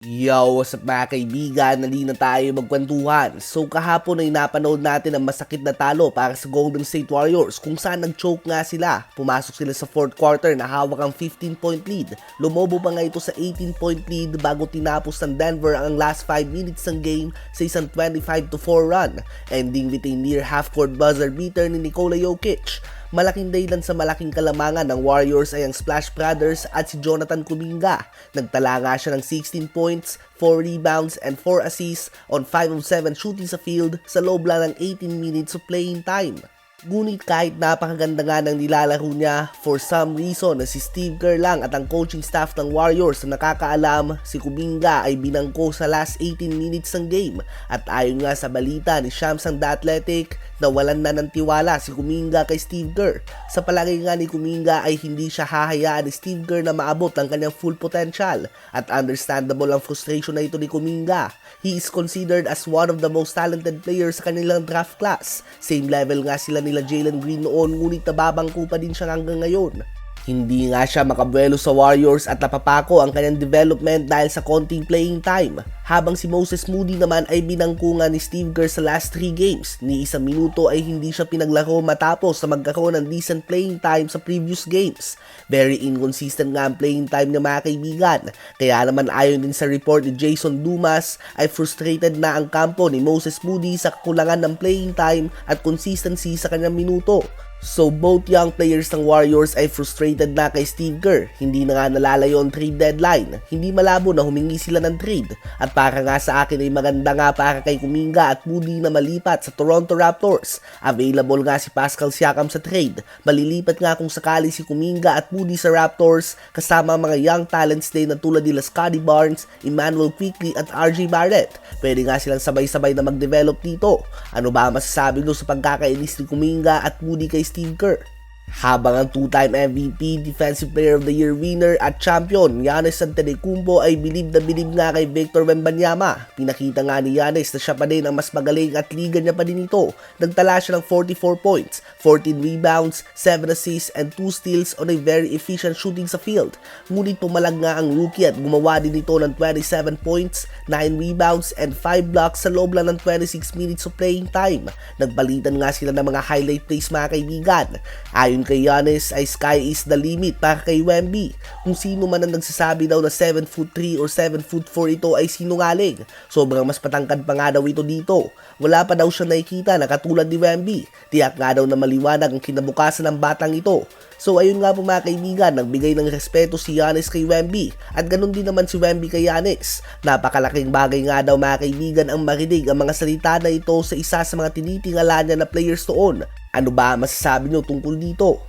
Yo, what's up mga kaibigan? Nali na tayo magkwentuhan. So kahapon ay napanood natin ang masakit na talo para sa Golden State Warriors kung saan nag-choke nga sila. Pumasok sila sa fourth quarter na hawak ang 15-point lead. Lumobo pa nga ito sa 18-point lead bago tinapos ng Denver ang last 5 minutes ng game sa isang 25-4 run. Ending with a near half-court buzzer beater ni Nikola Jokic. Malaking dahilan sa malaking kalamangan ng Warriors ay ang Splash Brothers at si Jonathan Kuminga. Nagtala nga siya ng 16 points, 4 rebounds, and 4 assists on 5 of 7 shooting sa field sa loob lang ng 18 minutes of playing time. Ngunit kahit napakaganda nga ng nilalaro niya, for some reason na si Steve Kerr lang at ang coaching staff ng Warriors na nakakaalam, si Kuminga ay binangko sa last 18 minutes ng game. At ayon nga sa balita ni Shams ang The Athletic, nawalan na ng tiwala si Kuminga kay Steve Kerr. Sa palagay nga ni Kuminga ay hindi siya hahayaan ni Steve Kerr na maabot ang kanyang full potential. At understandable ang frustration na ito ni Kuminga. He is considered as one of the most talented players sa kanilang draft class. Same level nga sila nila Jalen Green noon, ngunit nababangko pa din siya hanggang ngayon. Hindi nga siya makabuelo sa Warriors at napapako ang kanyang development dahil sa konting playing time. Habang si Moses Moody naman ay binangko nga ni Steve Kerr sa last 3 games. Ni isang minuto ay hindi siya pinaglaro matapos na magkaroon ng decent playing time sa previous games. Very inconsistent nga ang playing time ng mga kaibigan. Kaya naman ayon din sa report ni Jason Dumas ay frustrated na ang kampo ni Moses Moody sa kakulangan ng playing time at consistency sa kanyang minuto. So both young players ng Warriors ay frustrated na kay Steve Kerr. Hindi na nga nalalayo ang trade deadline. Hindi malabo na humingi sila ng trade. At para nga sa akin ay maganda nga para kay Kuminga at Moody na malipat sa Toronto Raptors. Available nga si Pascal Siakam sa trade. Malilipat nga kung sakali si Kuminga at Moody sa Raptors kasama mga young talents din na tulad nila Scottie Barnes, Emmanuel Quickley at RJ Barrett. Pwede nga silang sabay-sabay na mag-develop dito. Ano ba masasabi nyo sa pagkakainis ni Kuminga at Moody kay Steve Kerr? Habang ang 2-time MVP, Defensive Player of the Year winner at champion Giannis Antetokounmpo ay bilib na bilib nga kay Victor Wembanyama. Pinakita nga ni Giannis na siya pa din ang mas magaling at liga niya pa din ito. Nagtala siya ng 44 points, 14 rebounds, 7 assists and 2 steals on a very efficient shooting sa field. Ngunit pumalag nga ang rookie at gumawa din ito ng 27 points, 9 rebounds and 5 blocks sa loob lang ng 26 minutes of playing time. Nagpalitan nga sila ng mga highlight plays mga kaibigan. Ayon kay Giannis ay sky is the limit para kay Wemby. Kung sino man ang nagsasabi daw na 7'3" or 7'4" ito ay sinungaling. Sobrang mas patangkad pa nga daw ito dito. Wala pa daw siya nakikita na katulad ni Wemby. Tiyak nga daw na maliwanag ang kinabukasan ng batang ito. So ayun nga po mga kaibigan, nagbigay ng respeto si Giannis kay Wemby at ganun din naman si Wemby kay Giannis. Napakalaking bagay nga daw mga kaibigan ang marinig ang mga salita na ito sa isa sa mga tinitingala niya na players noon. Ano ba masasabi nyo tungkol dito?